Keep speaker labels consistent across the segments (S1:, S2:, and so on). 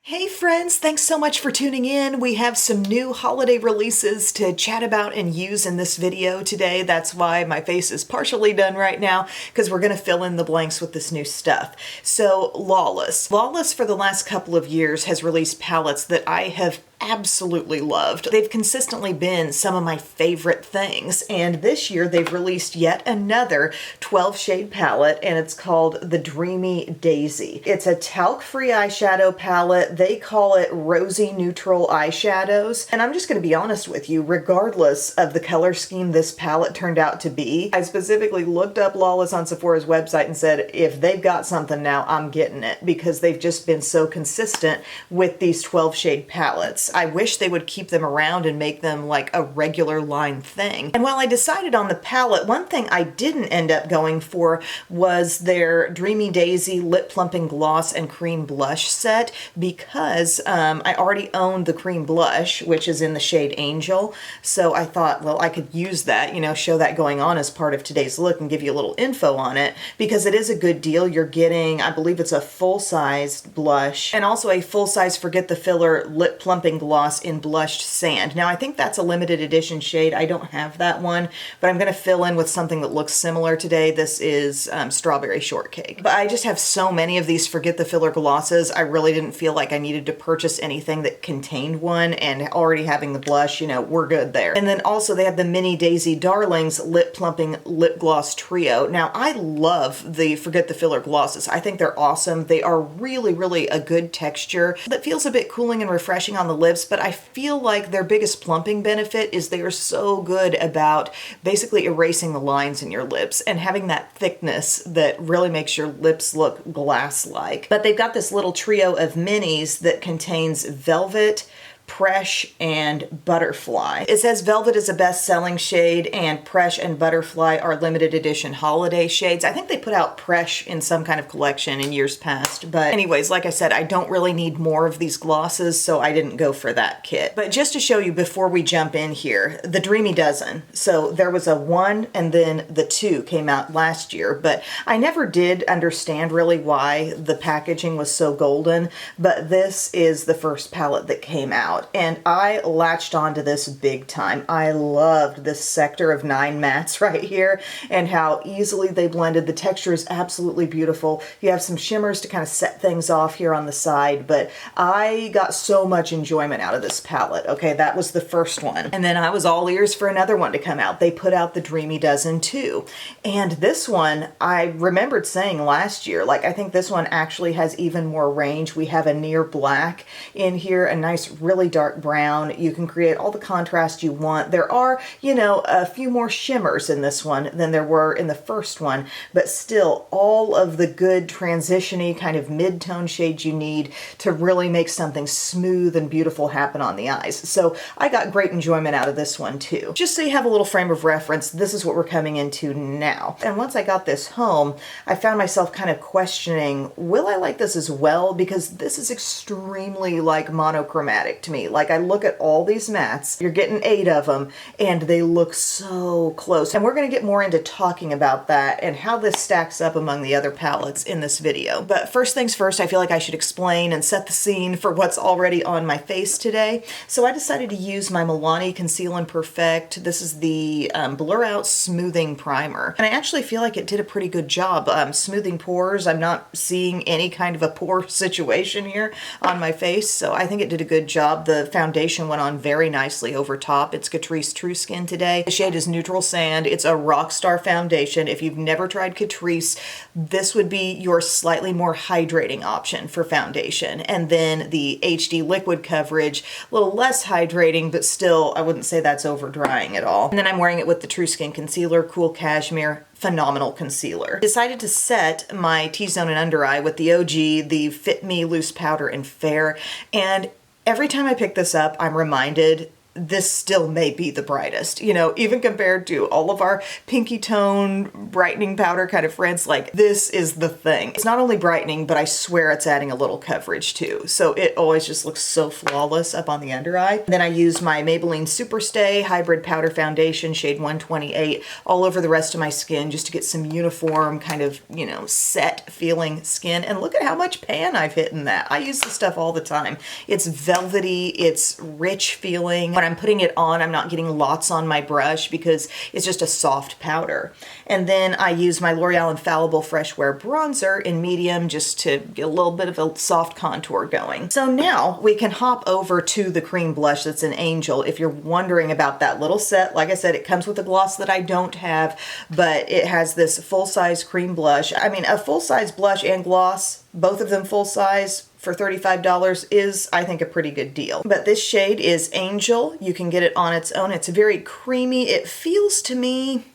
S1: Hey friends, thanks so much for tuning in. We have some new holiday releases to chat about and use in this video today. That's why my face is partially done right now, because we're going to fill in the blanks with this new stuff. So Lawless. Lawless for the last couple of years has released palettes that I have absolutely loved. They've consistently been some of my favorite things, and this year they've released yet another 12 shade palette, and it's called the Dreamy Daisy. It's a talc-free eyeshadow palette. They call it rosy neutral eyeshadows, and I'm just going to be honest with you, regardless of the color scheme this palette turned out to be, I specifically looked up Lawless on Sephora's website and said, if they've got something now, I'm getting it, because they've just been so consistent with these 12 shade palettes. I wish they would keep them around and make them like a regular line thing. And while I decided on the palette, one thing I didn't end up going for was their Dreamy Daisy Lip Plumping Gloss and Cream Blush set, because I already owned the cream blush, which is in the shade Angel. So I thought, well, I could use that, you know, show that going on as part of today's look and give you a little info on it, because it is a good deal. You're getting, I believe it's a full-size blush and also a full-size Forget the Filler Lip Plumping Gloss in Blushed Sand. Now I think that's a limited edition shade. I don't have that one, but I'm going to fill in with something that looks similar today. This is Strawberry Shortcake. But I just have so many of these Forget the Filler glosses, I really didn't feel like I needed to purchase anything that contained one, and already having the blush, you know, we're good there. And then also they have the Mini Daisy Darlings Lip Plumping Lip Gloss Trio. Now I love the Forget the Filler glosses. I think they're awesome. They are really a good texture that feels a bit cooling and refreshing on the lips, but I feel like their biggest plumping benefit is they are so good about basically erasing the lines in your lips and having that thickness that really makes your lips look glass-like. But they've got this little trio of minis that contains Velvet, Presh, and Butterfly. It says Velvet is a best-selling shade and Presh and Butterfly are limited edition holiday shades. I think they put out Presh in some kind of collection in years past, but anyways, like I said, I don't really need more of these glosses, so I didn't go for that kit. But just to show you before we jump in here, the Dreamy Dozen. So there was a 1 and then the 2 came out last year, but I never did understand really why the packaging was so golden, but this is the first palette that came out. And I latched onto this big time. I loved this sector of 9 mattes right here and how easily they blended. The texture is absolutely beautiful. You have some shimmers to kind of set things off here on the side, but I got so much enjoyment out of this palette. Okay, that was the first one. And then I was all ears for another one to come out. They put out the Dreamy Dozen 2. And this one, I remembered saying last year, like I think this one actually has even more range. We have a near black in here, a nice really dark brown. You can create all the contrast you want. There are, you know, a few more shimmers in this one than there were in the first one, but still all of the good transition-y kind of mid-tone shades you need to really make something smooth and beautiful happen on the eyes. So I got great enjoyment out of this one too. Just so you have a little frame of reference, this is what we're coming into now. And once I got this home, I found myself kind of questioning, will I like this as well? Because this is extremely like monochromatic to me. Like I look at all these mattes, you're getting 8 of them, and they look so close. And we're going to get more into talking about that and how this stacks up among the other palettes in this video. But first things first, I feel like I should explain and set the scene for what's already on my face today. So I decided to use my Milani Conceal and Perfect. This is the Blur Out Smoothing Primer. And I actually feel like it did a pretty good job smoothing pores. I'm not seeing any kind of a pore situation here on my face, so I think it did a good job. The foundation went on very nicely over top. It's Catrice True Skin today. The shade is Neutral Sand. It's a Rockstar foundation. If you've never tried Catrice, this would be your slightly more hydrating option for foundation. And then the HD liquid coverage, a little less hydrating, but still, I wouldn't say that's over drying at all. And then I'm wearing it with the True Skin Concealer, Cool Cashmere. Phenomenal concealer. Decided to set my T-zone and under eye with the OG, the Fit Me Loose Powder in Fair, and every time I pick this up, I'm reminded this still may be the brightest, you know, even compared to all of our pinky tone brightening powder kind of friends. Like, this is the thing. It's not only brightening, but I swear it's adding a little coverage too. So it always just looks so flawless up on the under eye. Then I used my Maybelline Superstay Hybrid Powder Foundation, shade 128, all over the rest of my skin just to get some uniform kind of, you know, set feeling skin. And look at how much pan I've hit in that. I use this stuff all the time. It's velvety, it's rich feeling. When I'm putting it on, I'm not getting lots on my brush because it's just a soft powder. And then I use my L'Oreal Infallible Fresh Wear Bronzer in medium just to get a little bit of a soft contour going. So now we can hop over to the cream blush that's an Angel. If you're wondering about that little set, like I said, it comes with a gloss that I don't have, but it has this full-size cream blush. I mean, a full-size blush and gloss, both of them full-size, for $35 is, I think, a pretty good deal. But this shade is Angel. You can get it on its own. It's very creamy. It feels to me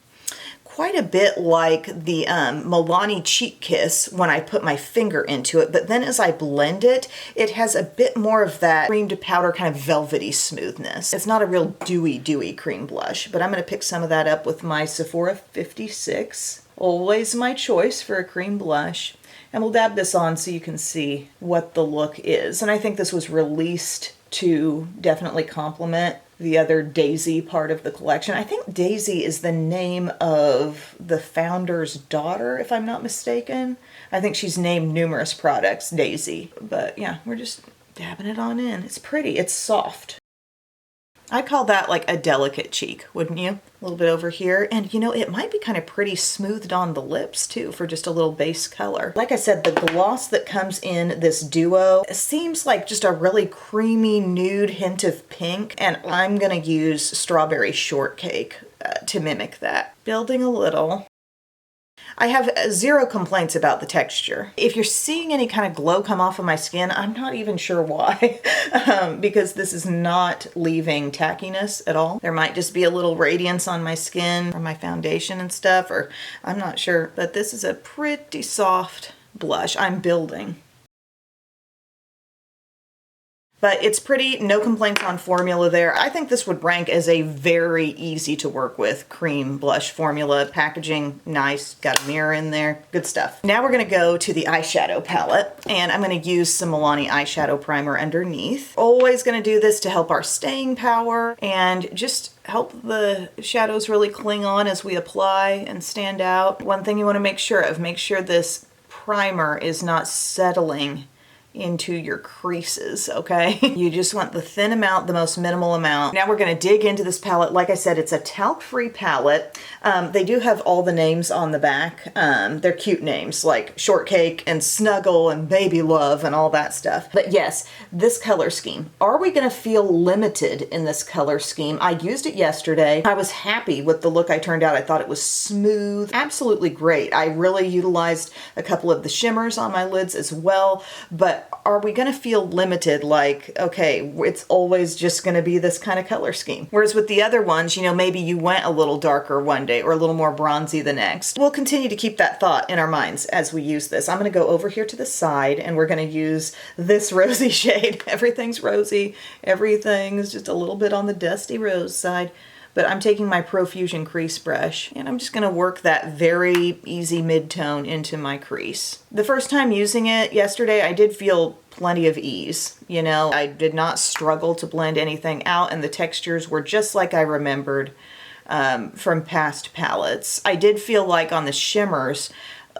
S1: quite a bit like the Milani Cheek Kiss when I put my finger into it, but then as I blend it, it has a bit more of that cream to powder kind of velvety smoothness. It's not a real dewy cream blush, but I'm going to pick some of that up with my Sephora 56. Always my choice for a cream blush. And we'll dab this on so you can see what the look is. And I think this was released to definitely complement the other Daisy part of the collection. I think Daisy is the name of the founder's daughter, if I'm not mistaken. I think she's named numerous products Daisy. But yeah, we're just dabbing it on in. It's pretty, it's soft. I call that like a delicate cheek, wouldn't you? A little bit over here. And you know, it might be kind of pretty smoothed on the lips too for just a little base color. Like I said, the gloss that comes in this duo seems like just a really creamy nude hint of pink. And I'm gonna use Strawberry Shortcake to mimic that. Building a little. I have zero complaints about the texture. If you're seeing any kind of glow come off of my skin, I'm not even sure why, because this is not leaving tackiness at all. There might just be a little radiance on my skin from my foundation and stuff, or I'm not sure, but this is a pretty soft blush. I'm building. But it's pretty, no complaints on formula there. I think this would rank as a very easy to work with cream blush formula. Packaging, nice, got a mirror in there, good stuff. Now we're gonna go to the eyeshadow palette, and I'm gonna use some Milani eyeshadow primer underneath. Always gonna do this to help our staying power and just help the shadows really cling on as we apply and stand out. One thing you wanna make sure this primer is not settling into your creases, okay? You just want the thin amount, the most minimal amount. Now we're gonna dig into this palette. Like I said, it's a talc-free palette. They do have all the names on the back. They're cute names like Shortcake and Snuggle and Baby Love and all that stuff. But yes, this color scheme. Are we gonna feel limited in this color scheme? I used it yesterday. I was happy with the look I turned out. I thought it was smooth, absolutely great. I really utilized a couple of the shimmers on my lids as well, but are we gonna feel limited like, okay, it's always just gonna be this kind of color scheme? Whereas with the other ones, you know, maybe you went a little darker one day or a little more bronzy the next. We'll continue to keep that thought in our minds as we use this. I'm gonna go over here to the side and we're gonna use this rosy shade. Everything's rosy, everything's just a little bit on the dusty rose side. But I'm taking my Profusion crease brush and I'm just gonna work that very easy mid-tone into my crease. The first time using it yesterday, I did feel plenty of ease. You know, I did not struggle to blend anything out and the textures were just like I remembered from past palettes. I did feel like on the shimmers,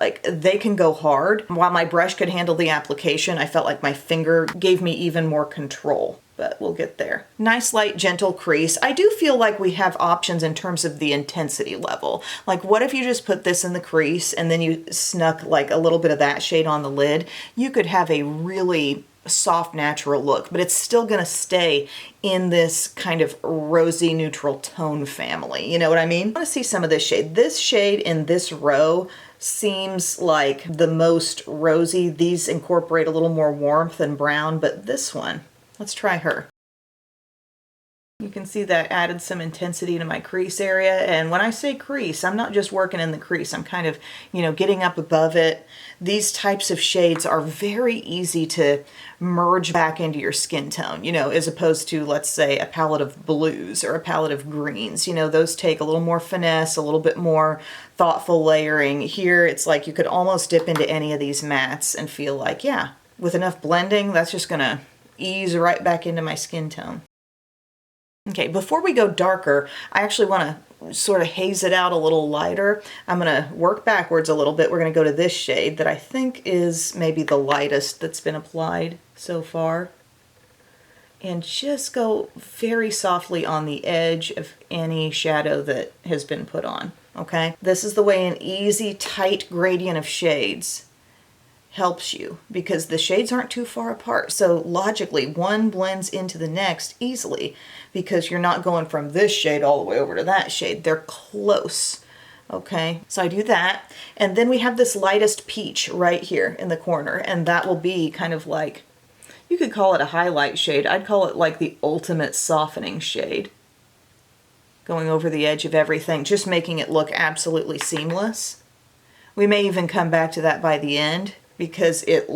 S1: like they can go hard. While my brush could handle the application, I felt like my finger gave me even more control. But we'll get there. Nice light gentle crease. I do feel like we have options in terms of the intensity level. Like what if you just put this in the crease and then you snuck like a little bit of that shade on the lid? You could have a really soft natural look, but it's still gonna stay in this kind of rosy neutral tone family. You know what I mean? I wanna see some of this shade. This shade in this row seems like the most rosy. These incorporate a little more warmth and brown, but this one, let's try her. You can see that added some intensity to my crease area. And when I say crease, I'm not just working in the crease. I'm kind of, getting up above it. These types of shades are very easy to merge back into your skin tone, as opposed to, let's say, a palette of blues or a palette of greens. Those take a little more finesse, a little bit more thoughtful layering. Here, it's like you could almost dip into any of these mattes and feel like, yeah, with enough blending, that's just gonna ease right back into my skin tone. Okay, before we go darker, I actually want to sort of haze it out a little lighter. I'm going to work backwards a little bit. We're going to go to this shade that I think is maybe the lightest that's been applied so far. And just go very softly on the edge of any shadow that has been put on, okay? This is the way an easy, tight gradient of shades helps you, because the shades aren't too far apart. So logically, one blends into the next easily because you're not going from this shade all the way over to that shade. They're close, okay? So I do that. And then we have this lightest peach right here in the corner, and that will be kind of like, you could call it a highlight shade. I'd call it like the ultimate softening shade. Going over the edge of everything, just making it look absolutely seamless. We may even come back to that by the end, because it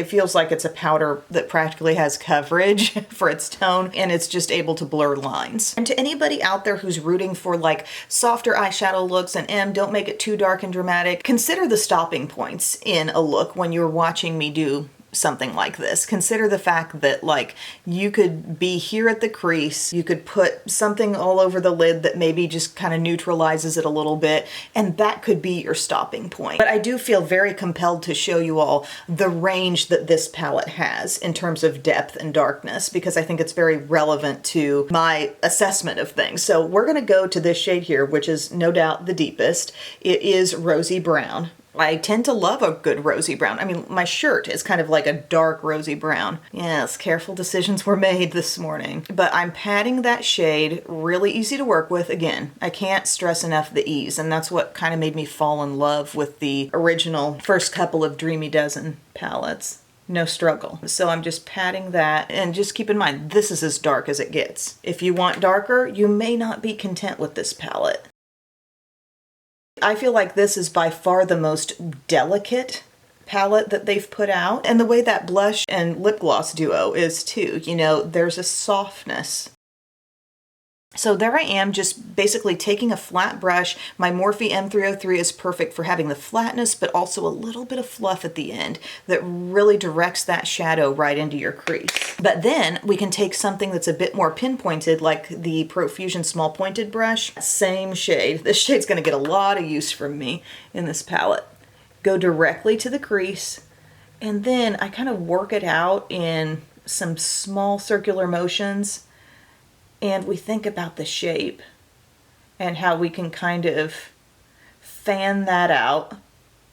S1: feels like it's a powder that practically has coverage for its tone, and it's just able to blur lines. And to anybody out there who's rooting for like softer eyeshadow looks and don't make it too dark and dramatic, consider the stopping points in a look when you're watching me do something like this. Consider the fact that like you could be here at the crease, you could put something all over the lid that maybe just kind of neutralizes it a little bit, and that could be your stopping point. But I do feel very compelled to show you all the range that this palette has in terms of depth and darkness, because I think it's very relevant to my assessment of things. So we're going to go to this shade here, which is no doubt the deepest. It is Rosy Brown. I tend to love a good rosy brown. I mean, my shirt is kind of like a dark rosy brown. Yes, careful decisions were made this morning. But I'm patting that shade, really easy to work with. Again, I can't stress enough the ease, and that's what kind of made me fall in love with the original first couple of Dreamy Dozen palettes. No struggle. So I'm just patting that, and just keep in mind, this is as dark as it gets. If you want darker, you may not be content with this palette. I feel like this is by far the most delicate palette that they've put out. And the way that blush and lip gloss duo is too, there's a softness. So there I am, just basically taking a flat brush. My Morphe M303 is perfect for having the flatness, but also a little bit of fluff at the end that really directs that shadow right into your crease. But then we can take something that's a bit more pinpointed, like the Profusion Small Pointed brush. Same shade. This shade's gonna get a lot of use from me in this palette. Go directly to the crease, and then I kind of work it out in some small circular motions. And we think about the shape and how we can kind of fan that out.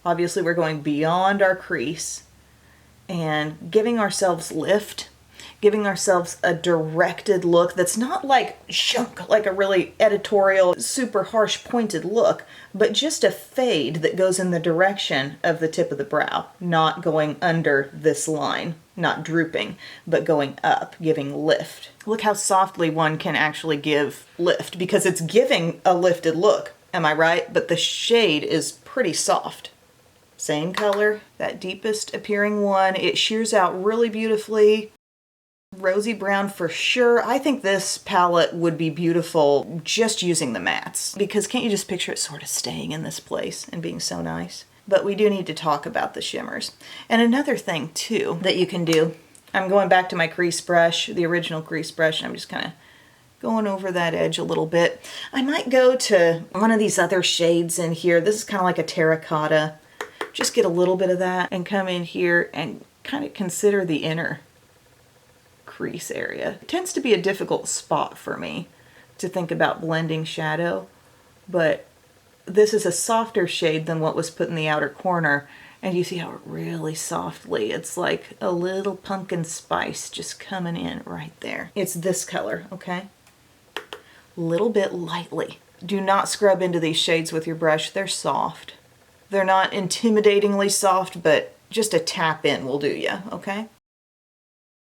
S1: Obviously, we're going beyond our crease and giving ourselves lift, giving ourselves a directed look that's not like shunk, like a really editorial, super harsh pointed look, but just a fade that goes in the direction of the tip of the brow, not going under this line, not drooping, but going up, giving lift. Look how softly one can actually give lift, because it's giving a lifted look, am I right? But the shade is pretty soft. Same color, that deepest appearing one. It shears out really beautifully. Rosy brown for sure. I think this palette would be beautiful just using the mattes, because can't you just picture it sort of staying in this place and being so nice? But we do need to talk about the shimmers. And another thing too that you can do, I'm going back to my crease brush, the original crease brush, and I'm just kind of going over that edge a little bit. I might go to one of these other shades in here. This is kind of like a terracotta. Just get a little bit of that and come in here and kind of consider the inner crease area. It tends to be a difficult spot for me to think about blending shadow, but this is a softer shade than what was put in the outer corner, and you see how really softly, it's like a little pumpkin spice just coming in right there. It's this color, okay? Little bit lightly. Do not scrub into these shades with your brush. They're soft. They're not intimidatingly soft, but just a tap in will do ya, okay?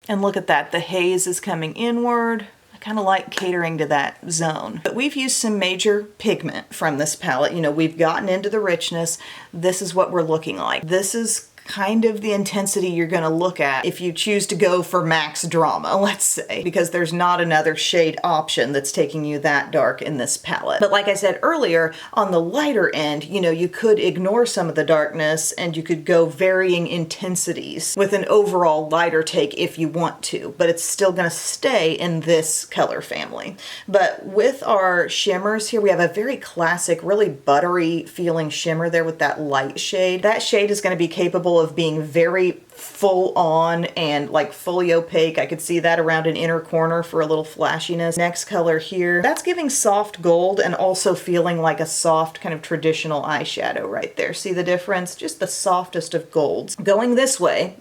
S1: And look at that, the haze is coming inward. I kind of like catering to that zone. But we've used some major pigment from this palette. You know, we've gotten into the richness. This is what we're looking like. This is kind of the intensity you're going to look at if you choose to go for max drama, let's say, because there's not another shade option that's taking you that dark in this palette. But like I said earlier, on the lighter end, you know, you could ignore some of the darkness and you could go varying intensities with an overall lighter take if you want to, but it's still going to stay in this color family. But with our shimmers here, we have a very classic, really buttery feeling shimmer there with that light shade. That shade is going to be capable of being very full on and like fully opaque. I could see that around an inner corner for a little flashiness. Next color here, that's giving soft gold and also feeling like a soft kind of traditional eyeshadow right there. See the difference? Just the softest of golds. Going this way,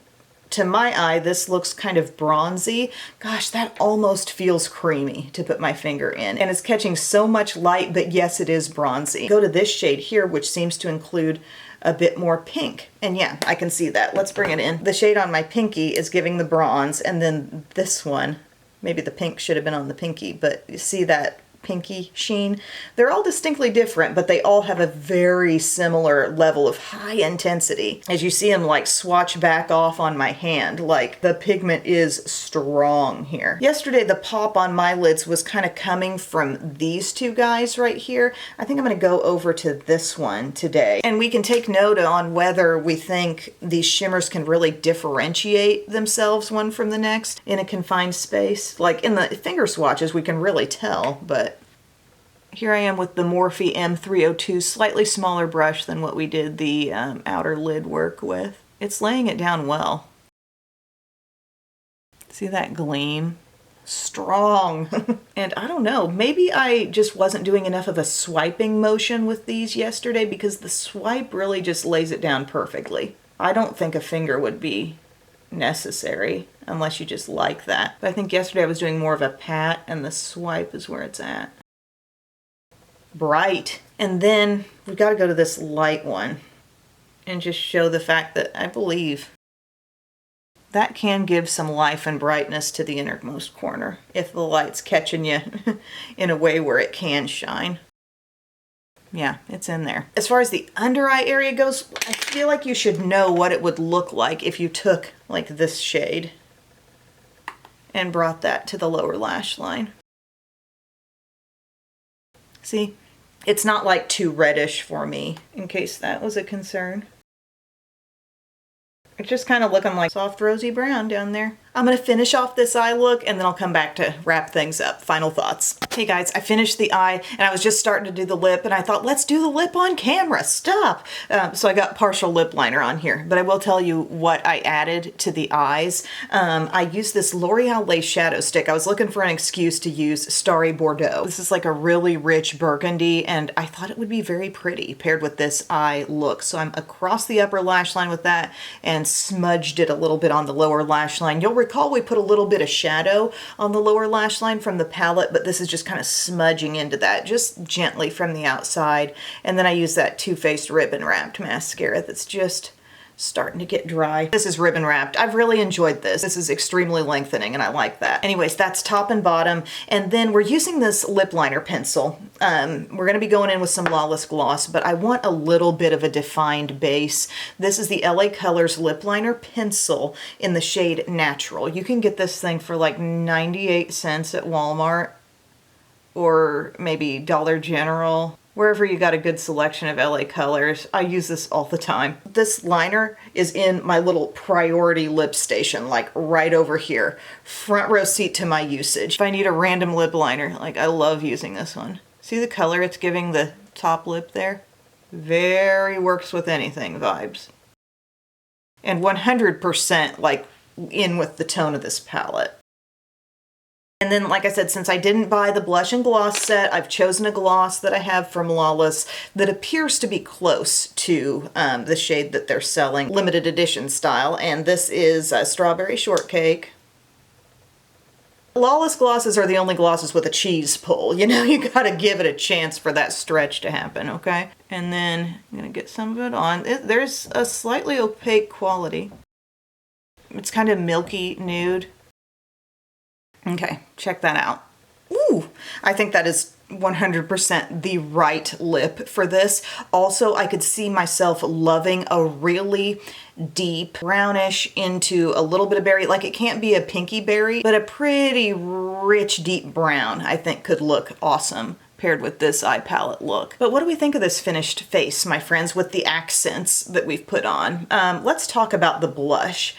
S1: to my eye, this looks kind of bronzy. Gosh, that almost feels creamy to put my finger in. And it's catching so much light, but yes, it is bronzy. Go to this shade here, which seems to include a bit more pink. And yeah, I can see that. Let's bring it in. The shade on my pinky is giving the bronze, and then this one, maybe the pink should have been on the pinky, but you see that pinky sheen? They're all distinctly different, but they all have a very similar level of high intensity. As you see them like swatch back off on my hand, like the pigment is strong here. Yesterday, the pop on my lids was kind of coming from these two guys right here. I think I'm going to go over to this one today. And we can take note on whether we think these shimmers can really differentiate themselves one from the next in a confined space. Like in the finger swatches, we can really tell, but here I am with the Morphe M302, slightly smaller brush than what we did the outer lid work with. It's laying it down well. See that gleam? Strong. And I don't know, maybe I just wasn't doing enough of a swiping motion with these yesterday because the swipe really just lays it down perfectly. I don't think a finger would be necessary unless you just like that. But I think yesterday I was doing more of a pat and the swipe is where it's at. Bright. And then we've got to go to this light one and just show the fact that I believe that can give some life and brightness to the innermost corner if the light's catching you in a way where it can shine. Yeah, it's in there. As far as the under eye area goes, I feel like you should know what it would look like if you took like this shade and brought that to the lower lash line. See? It's not like too reddish for me, in case that was a concern. It's just kind of looking like soft rosy brown down there. I'm going to finish off this eye look and then I'll come back to wrap things up. Final thoughts. Hey guys, I finished the eye and I was just starting to do the lip and I thought, let's do the lip on camera. Stop! So I got partial lip liner on here, but I will tell you what I added to the eyes. I used this L'Oreal Lace Shadow Stick. I was looking for an excuse to use Starry Bordeaux. This is like a really rich burgundy and I thought it would be very pretty paired with this eye look. So I'm across the upper lash line with that and smudged it a little bit on the lower lash line. You'll recall we put a little bit of shadow on the lower lash line from the palette, but this is just kind of smudging into that just gently from the outside. And then I use that Too Faced ribbon wrapped mascara that's just starting to get dry. This is ribbon wrapped. I've really enjoyed this. This is extremely lengthening and I like that. Anyways, that's top and bottom. And then we're using this lip liner pencil. We're going to be going in with some Lawless gloss, but I want a little bit of a defined base. This is the LA Colors lip liner pencil in the shade Natural. You can get this thing for like 98 cents at Walmart or maybe Dollar General. Wherever you got a good selection of LA Colors. I use this all the time. This liner is in my little priority lip station, like right over here. Front row seat to my usage. If I need a random lip liner, like I love using this one. See the color it's giving the top lip there? Very works with anything vibes. And 100% like in with the tone of this palette. And then, like I said, since I didn't buy the blush and gloss set, I've chosen a gloss that I have from Lawless that appears to be close to the shade that they're selling, limited edition style. And this is Strawberry Shortcake. Lawless glosses are the only glosses with a cheese pull. You know, you gotta give it a chance for that stretch to happen, okay? And then I'm gonna get some of it on. There's a slightly opaque quality. It's kind of milky nude. Okay, check that out. Ooh, I think that is 100% the right lip for this. Also, I could see myself loving a really deep brownish into a little bit of berry. Like, it can't be a pinky berry, but a pretty rich deep brown I think could look awesome paired with this eye palette look. But what do we think of this finished face, my friends, with the accents that we've put on? Let's talk about the blush.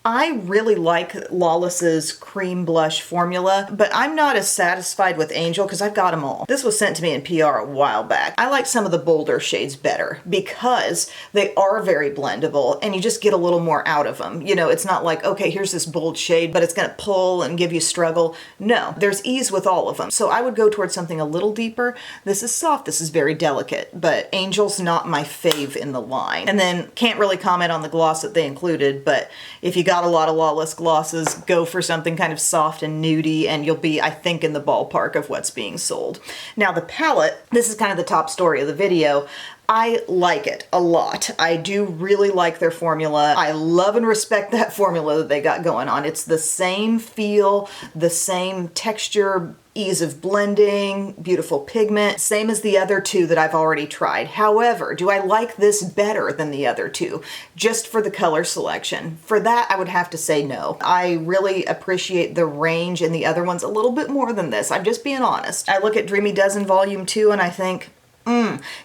S1: I really like Lawless's cream blush formula, but I'm not as satisfied with Angel because I've got them all. This was sent to me in PR a while back. I like some of the bolder shades better because they are very blendable and you just get a little more out of them. You know, it's not like, okay, here's this bold shade, but it's gonna pull and give you struggle. No, there's ease with all of them. So I would go towards something a little deeper. This is soft, this is very delicate, but Angel's not my fave in the line. And then can't really comment on the gloss that they included, but if you got a lot of Lawless glosses, go for something kind of soft and nudie and you'll be, I think, in the ballpark of what's being sold. Now the palette, this is kind of the top story of the video. I like it a lot. I do really like their formula. I love and respect that formula that they got going on. It's the same feel, the same texture, ease of blending, beautiful pigment, same as the other two that I've already tried. However, do I like this better than the other two? Just for the color selection. For that, I would have to say no. I really appreciate the range in the other ones a little bit more than this. I'm just being honest. I look at Dreamy Dozen Volume 2 and I think,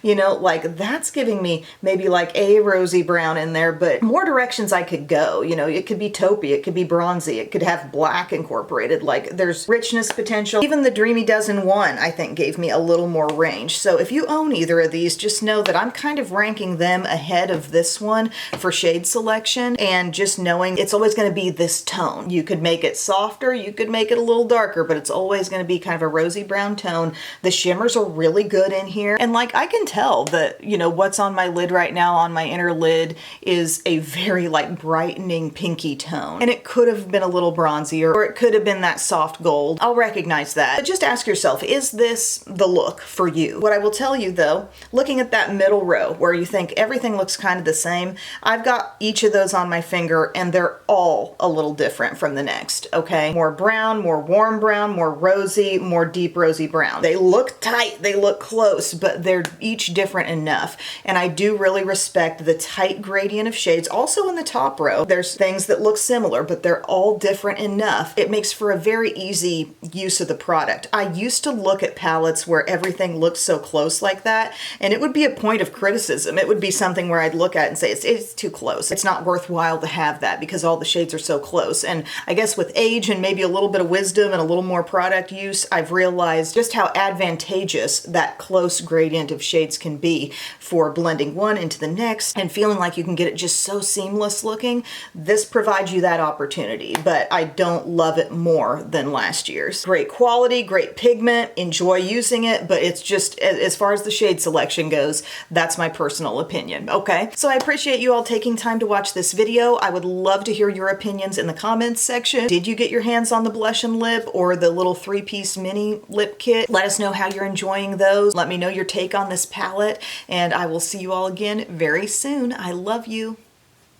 S1: you know, like that's giving me maybe like a rosy brown in there, but more directions I could go. You know, it could be taupey, it could be bronzy, it could have black incorporated. Like there's richness potential. Even the Dreamy Dozen 1, I think, gave me a little more range. So if you own either of these, just know that I'm kind of ranking them ahead of this one for shade selection, and just knowing it's always going to be this tone. You could make it softer, you could make it a little darker, but it's always going to be kind of a rosy brown tone. The shimmers are really good in here. And like, I can tell that, you know, what's on my lid right now, on my inner lid, is a very like brightening pinky tone. And it could have been a little bronzier, or it could have been that soft gold. I'll recognize that. But just ask yourself, is this the look for you? What I will tell you though, looking at that middle row where you think everything looks kind of the same, I've got each of those on my finger and they're all a little different from the next, okay? More brown, more warm brown, more rosy, more deep rosy brown. They look tight, they look close, but they're each different enough. And I do really respect the tight gradient of shades. Also in the top row, there's things that look similar, but they're all different enough. It makes for a very easy use of the product. I used to look at palettes where everything looked so close like that, and it would be a point of criticism. It would be something where I'd look at it and say, it's too close. It's not worthwhile to have that because all the shades are so close. And I guess with age and maybe a little bit of wisdom and a little more product use, I've realized just how advantageous that close gradient of shades can be for blending one into the next and feeling like you can get it just so seamless looking. This provides you that opportunity, but I don't love it more than last year's. Great quality, great pigment, enjoy using it, but it's just, as far as the shade selection goes, that's my personal opinion, okay? So I appreciate you all taking time to watch this video. I would love to hear your opinions in the comments section. Did you get your hands on the blush and lip or the little 3-piece mini lip kit? Let us know how you're enjoying those. Let me know your take on this palette, and I will see you all again very soon. I love you.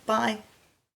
S1: Bye.